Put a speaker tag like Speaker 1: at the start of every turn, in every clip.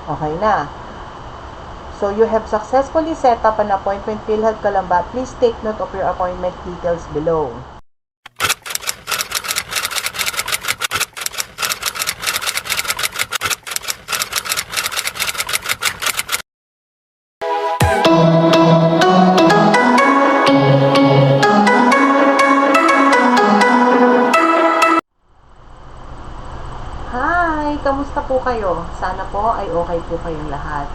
Speaker 1: Okay na. So, you have successfully set up an appointment, PhilHealth Calamba. Please take note of your appointment details below. Hi! Kamusta po kayo? Sana po ay okay po kayong lahat.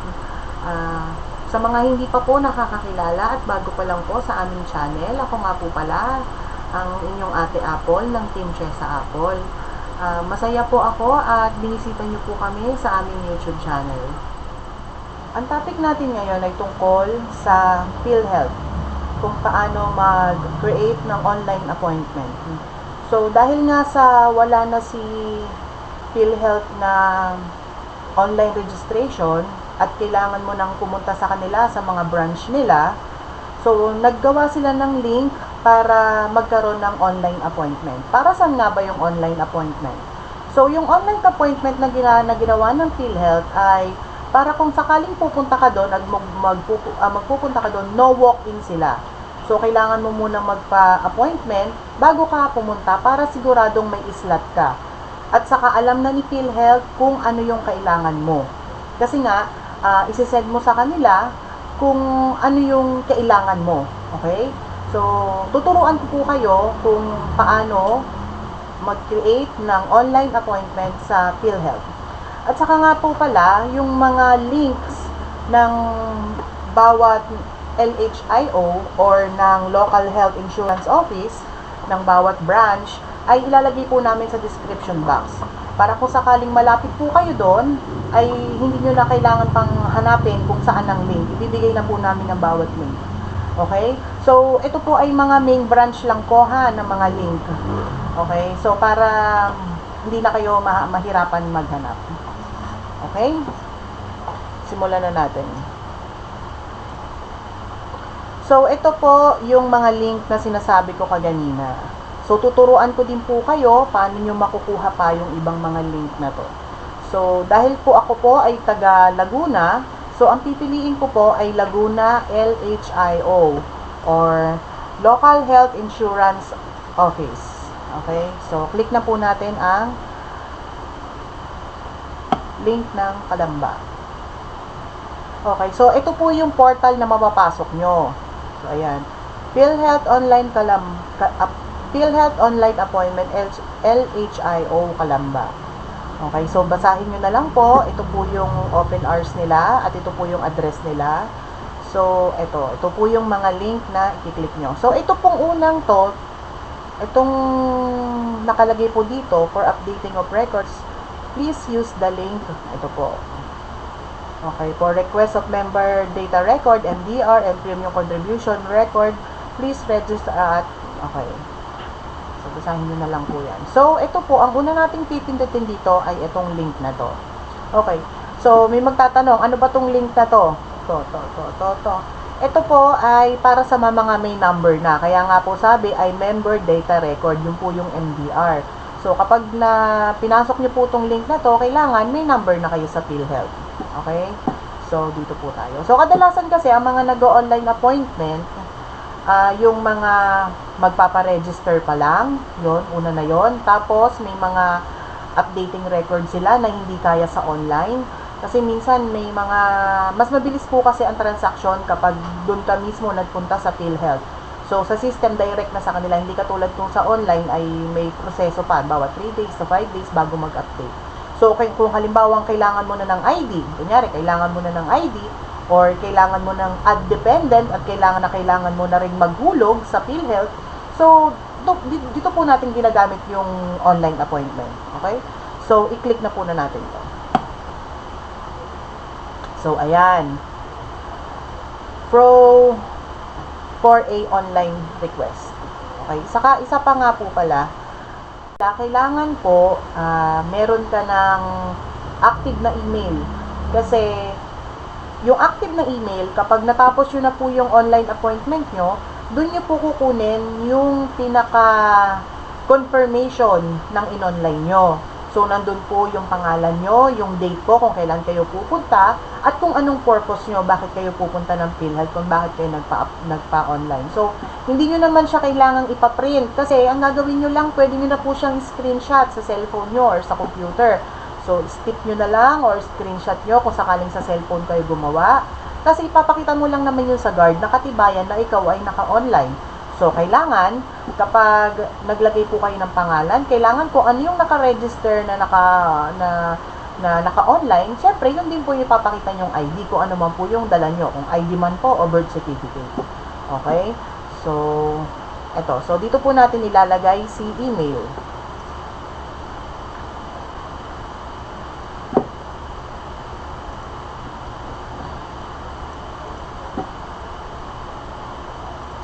Speaker 1: Sa mga hindi pa po nakakakilala at bago pa lang po sa aming channel, ako nga po pala ang inyong Ate Apple ng Team Chesa Apple. Masaya po ako at binisita niyo po kami sa aming YouTube channel. Ang topic natin ngayon ay tungkol sa PhilHealth, kung paano mag-create ng online appointment. So, dahil nga sa wala na si PhilHealth na online registration at kailangan mo nang pumunta sa kanila sa mga branch nila, so naggawa sila ng link para magkaroon ng online appointment. Para saan nga ba yung online appointment? So yung online appointment na ginawa ng PhilHealth ay para kung sakaling pupunta ka doon at magpupunta ka doon, no walk-in sila. So kailangan mo muna magpa-appointment bago ka pumunta para siguradong may slot ka. At saka alam na ni PhilHealth kung ano yung kailangan mo. Kasi nga, isesend mo sa kanila kung ano yung kailangan mo. Okay? So, tuturuan ko po kayo kung paano mag-create ng online appointment sa PhilHealth. At saka nga po pala, yung mga links ng bawat LHIO or ng Local Health Insurance Office ng bawat branch ay ilalagay po namin sa description box. Para kung sakaling malapit po kayo doon, ay hindi nyo na kailangan pang hanapin kung saan ang link. Ibibigay na po namin ang bawat link. Okay? So, ito po ay mga main branch lang po ha, ng mga link. Okay? So, para hindi na kayo mahirapan maghanap. Okay? Simulan na natin. So, ito po yung mga link na sinasabi ko kaganina. So, tuturuan ko din po kayo paano nyo makukuha pa yung ibang mga link na to. So, dahil po ako po ay taga Laguna, so ang pipiliin ko po ay Laguna LHIO or Local Health Insurance Office. Okay? So, click na po natin ang link ng Calamba. Okay. So, ito po yung portal na mapapasok nyo. So, ayan. PhilHealth Online PhilHealth Online Appointment LHIO Calamba. Okay, so basahin nyo na lang po. Ito po yung open hours nila at ito po yung address nila. So, ito po yung mga link na i-click nyo. So, ito pong unang to, itong nakalagay po dito for updating of records, please use the link. Ito po. Okay, for request of member data record, MDR, and premium contribution record, please register at, okay. So, basahin nyo na lang po yan. So, ito po, ang una nating pipindutin dito ay itong link na to. Okay. So, may magtatanong, ano ba tong link na to? To. Ito po ay para sa mga may number na. Kaya nga po sabi ay member data record. Yun po yung MDR. So, kapag pinasok nyo po tong link na to, kailangan may number na kayo sa PhilHealth. Okay? So, dito po tayo. So, kadalasan kasi, ang mga nag-online appointment, yung mga magpaparegister pa lang, yon una na yon. Tapos may mga updating record sila na hindi kaya sa online. Kasi minsan may mga, mas mabilis po kasi ang transaction kapag doon ka mismo nagpunta sa PhilHealth. So sa system direct na sa kanila, hindi katulad kung sa online ay may proseso pa, bawat 3 days to 5 days bago mag-update. So kung halimbawa kailangan mo na ng ID, kunyari kailangan mo na ng ID, or kailangan mo ng ad dependent at kailangan mo na rin maghulog sa PhilHealth. So, dito po natin ginagamit yung online appointment. Okay? So, i-click na po na natin ito. So, ayan. For a online request. Okay? Isa pa nga po pala, kailangan po, meron ka ng active na email. Kasi, yung active na email, kapag natapos yun na po yung online appointment nyo, dun nyo po kukunin yung pinaka-confirmation ng in-online nyo. So, nandun po yung pangalan nyo, yung date po kung kailan kayo pupunta, at kung anong purpose nyo, bakit kayo pupunta ng PhilHealth, kung bakit kayo nagpa-online. So, hindi nyo naman siya kailangang ipaprint kasi ang gagawin nyo lang, pwede nyo na po siyang screenshot sa cellphone nyo or sa computer. So, stip nyo na lang or screenshot nyo kung sakaling sa cellphone kayo gumawa. Kasi ipapakita mo lang naman yun sa guard na katibayan na ikaw ay naka-online. So, kailangan, kapag naglagay po kayo ng pangalan, kailangan kung ano yung naka-register na naka-online, syempre, yun din po yung ipapakita nyong ID, kung ano man po yung dala nyo, kung ID man po o birth certificate. Okay? So, eto. So, dito po natin ilalagay si email.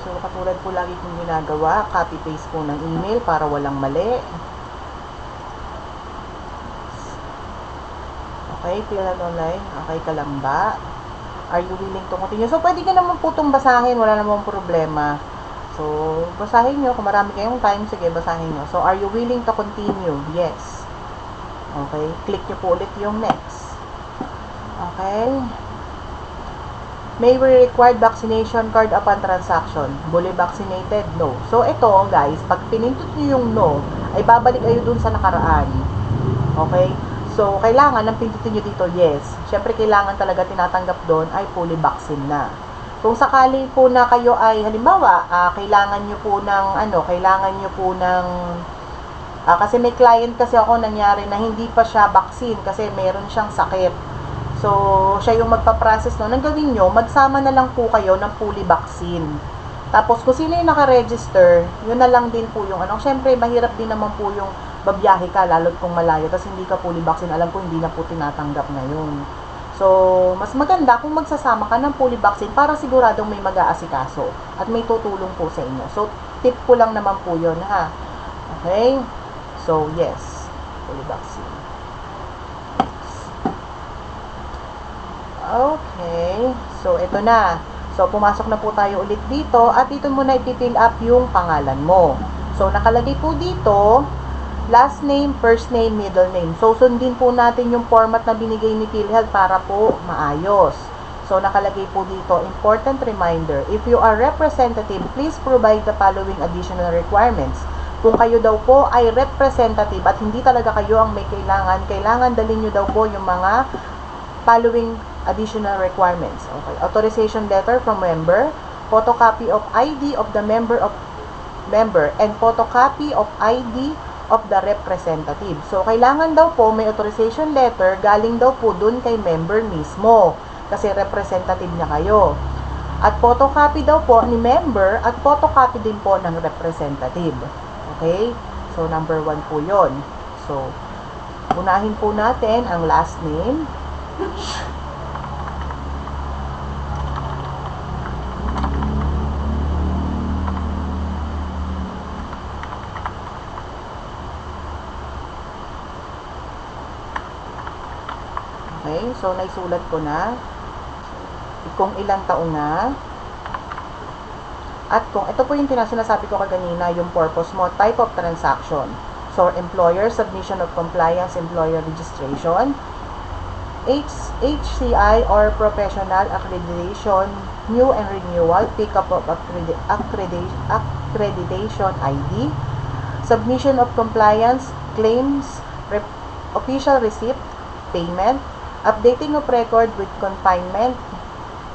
Speaker 1: So, katulad po lagi kong ginagawa, copy-paste po ng email para walang mali. Okay, PhilHealth Online. Okay ka lang ba? Are you willing to continue? So, pwede ka naman po itong basahin. Wala namang problema. So, basahin nyo. Kung marami kayong time, sige, basahin nyo. So, are you willing to continue? Yes. Okay. Click nyo po ulit yung next. Okay. May we required vaccination card upon transaction. Fully vaccinated? No. So, ito, guys, pag pinindot nyo yung no, ay babalik kayo dun sa nakaraan. Okay? So, kailangan, ang pindutin nyo dito, yes. Syempre, kailangan talaga tinatanggap doon ay fully vaccine na. Kung sakali po na kayo ay, halimbawa, kailangan nyo po ng, kasi may client kasi ako nangyari na hindi pa siya vaccine kasi meron siyang sakit. So, siya yung magpa-process nun. Ang gawin nyo, magsama na lang po kayo ng fully vaccine. Tapos, kung sino yung naka-register, yun na lang din po yung Siyempre, mahirap din naman po yung babiyahe ka, lalo't kung malayo, tapos hindi ka fully vaccine. Alam ko, hindi na po tinatanggap ngayon. So, mas maganda kung magsasama ka ng fully vaccine para siguradong may mag-aasikaso at may tutulong po sa inyo. So, tip ko lang naman po yun, ha? Okay? So, yes. Fully vaccine. Okay. So, ito na. So, pumasok na po tayo ulit dito at dito muna ipifill up yung pangalan mo. So, nakalagay po dito, last name, first name, middle name. So, sundin po natin yung format na binigay ni PhilHealth para po maayos. So, nakalagay po dito, important reminder, if you are representative, please provide the following additional requirements. Kung kayo daw po ay representative at hindi talaga kayo ang may kailangan dalhin nyo daw po yung mga following additional requirements. Okay. Authorization letter from member, photocopy of ID of the member, and photocopy of ID of the representative. So, kailangan daw po may authorization letter galing daw po dun kay member mismo kasi representative niya kayo. At photocopy daw po ni member at photocopy din po ng representative. Okay? So, number 1 po yon. So, unahin po natin ang last name. Okay, so naisulat ko na kung ilang taon na. At kung ito po yung sinasabi ko kanina, yung purpose mo, type of transaction. So, employer, submission of compliance, employer registration, HCI or professional accreditation, new and renewal, pick-up of accreditation ID, submission of compliance, claims, official receipt, payment, updating of record with confinement,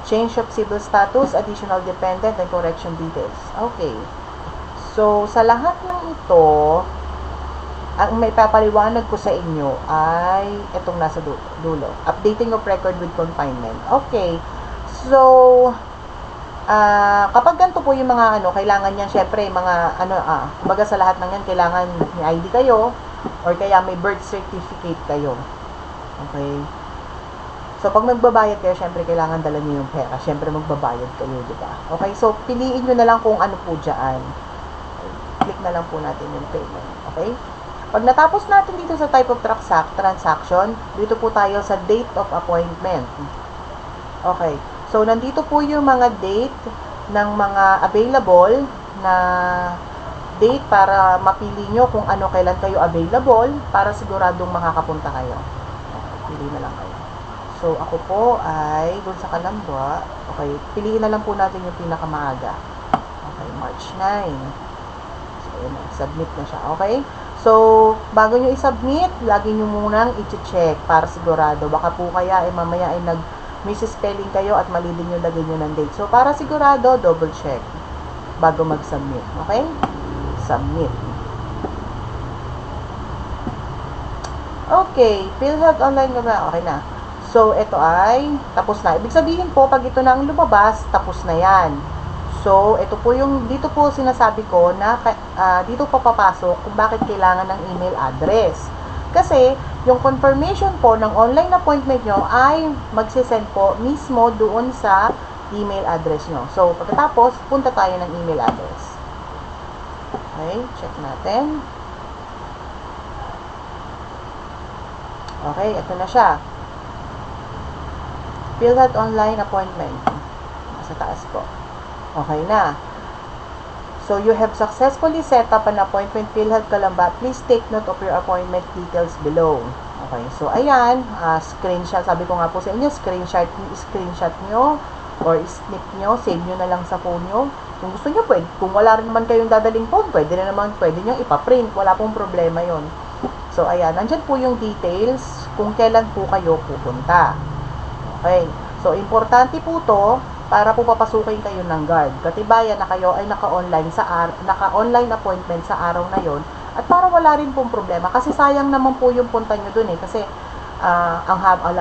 Speaker 1: change of civil status, additional dependent, and correction details. Okay. So, sa lahat ng ito, ang may papaliwanag ko sa inyo ay itong nasa dulo. Updating of record with confinement. Okay. So, kapag ganito po yung mga kailangan niyan, syempre, mga kumbaga sa lahat ng yan, kailangan may ID kayo or kaya may birth certificate kayo. Okay. So, pag magbabayad kayo, syempre, kailangan dala niyo yung pera. Syempre, magbabayad kayo, di ba? Okay. So, piliin nyo na lang kung ano po dyan. Click na lang po natin yung payment. Okay. Pag natapos natin dito sa type of transaction, dito po tayo sa date of appointment. Okay. So, nandito po yung mga date ng mga available na date para mapili nyo kung ano kailan kayo available para siguradong makakapunta kayo. Pili na lang kayo. So, ako po ay dun sa Kalamba. Okay, piliin na lang po natin yung pinakamaaga. Okay, March 9. So, yun, submit na siya. Okay? So, bago nyo i-submit, lagi nyo munang i-check para sigurado. Baka po kaya mamaya ay misspelling kayo at mali din yung lagay nyo ng date. So, para sigurado, double check bago mag-submit. Okay? Submit. Okay, PhilHealth Online ka ba? Okay na. So, ito ay tapos na. Ibig sabihin po, pag ito na ang lumabas, tapos na yan. So, ito po yung, dito po sinasabi ko na dito pa papasok kung bakit kailangan ng email address. Kasi, yung confirmation po ng online appointment nyo ay magsisend po mismo doon sa email address nyo. So, pagkatapos, punta tayo ng email address. Okay, check natin. Okay, ito na siya. PhilHealth Online Appointment. Nasa taas po. Okay na. So, you have successfully set up an appointment, PhilHealth Calamba. Please take note of your appointment details below. Okay, so ayan, screenshot. Sabi ko nga po sa inyo, screenshot nyo or snip nyo, save nyo na lang sa phone nyo. Kung gusto nyo, pwede. Kung wala rin naman kayong dadaling phone, pwede nyo ipaprint. Wala pong problema yon. So, ayan, nandyan po yung details kung kailan po kayo pupunta. Okay. So, importante po to para po papasukin kayo ng guard. Katibayan na kayo ay naka-online appointment sa araw na yon at para wala rin pong problema. Kasi sayang naman po yung punta nyo dun eh. Kasi,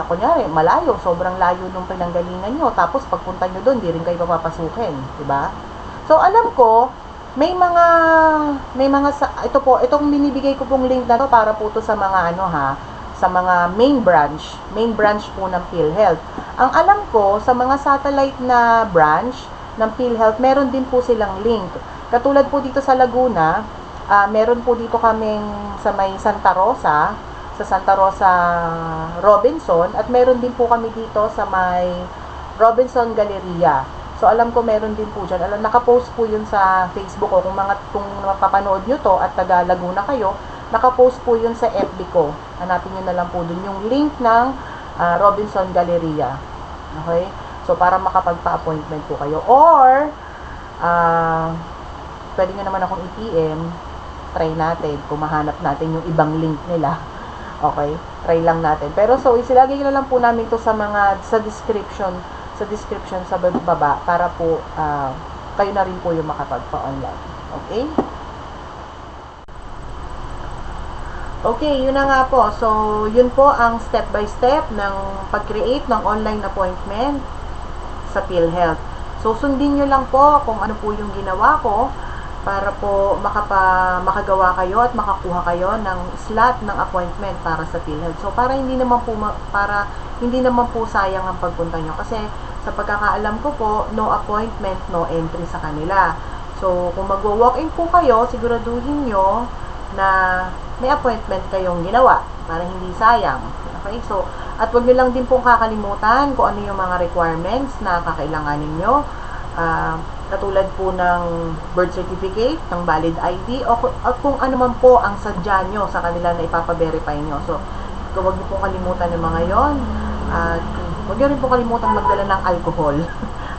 Speaker 1: kunyari, malayo, sobrang layo nung pinanggalingan nyo. Tapos, pagpunta nyo dun, di rin kayo papapasukin. Diba? So, alam ko, ito po, itong binibigay ko pong link na to para po to sa mga sa mga main branch po ng PhilHealth. Ang alam ko, sa mga satellite na branch ng PhilHealth, meron din po silang link. Katulad po dito sa Laguna, meron po dito kaming sa may Santa Rosa Robinson, at meron din po kami dito sa may Robinson Galleria. So, alam ko meron din po dyan. Nakapost po yun sa Facebook ko. Kung mapapanood nyo to at taga Laguna kayo, nakapost po yun sa FB ko. Hanapin nyo na lang po dun yung link ng Robinson Galleria. Okay? So, para makapagpa-appointment po kayo. Or, pwede nyo naman akong i-PM. Try natin kung mahanap natin yung ibang link nila. Okay? Try lang natin. Pero, so, isilagay na lang po namin to sa description sa baba para po kayo na rin po yung makapagpa-online. Okay? Okay, yun na nga po. So, yun po ang step by step ng pag-create ng online appointment sa PhilHealth. So, sundin nyo lang po kung ano po yung ginawa ko para po makagawa kayo at makakuha kayo ng slot ng appointment para sa PhilHealth. So, para hindi naman po sayang ang pagpunta nyo. Kasi, sa pagkakaalam ko po, no appointment, no entry sa kanila. So, kung magwo-walk-in po kayo, siguraduhin nyo na may appointment kayong ginawa para hindi sayang. Okay? So, at huwag nyo lang din pong kakalimutan kung ano yung mga requirements na kakailanganin nyo. Katulad po ng birth certificate, ng valid ID, at kung ano man po ang sadya nyo sa kanila na ipapaverify nyo. So, huwag nyo pong kalimutan yung mga yon. At huwag nyo rin pong kalimutan magdala ng alcohol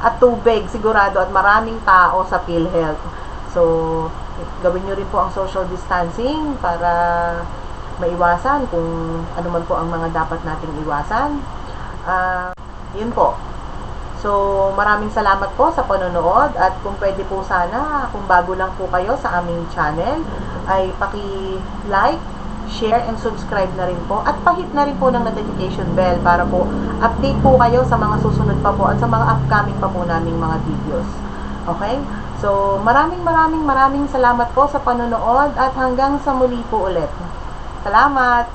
Speaker 1: at tubig, sigurado, at maraming tao sa PhilHealth. So, gawin nyo rin po ang social distancing para maiwasan kung ano man po ang mga dapat nating iwasan. Yun po. So, maraming salamat po sa panonood, at kung pwede po sana, kung bago lang po kayo sa aming channel, ay paki-like, share, and subscribe na rin po, at pahit na rin po ng notification bell para po update po kayo sa mga susunod pa po at sa mga upcoming pa po naming mga videos. Okay? So, maraming salamat po sa panonood, at hanggang sa muli po ulit. Salamat!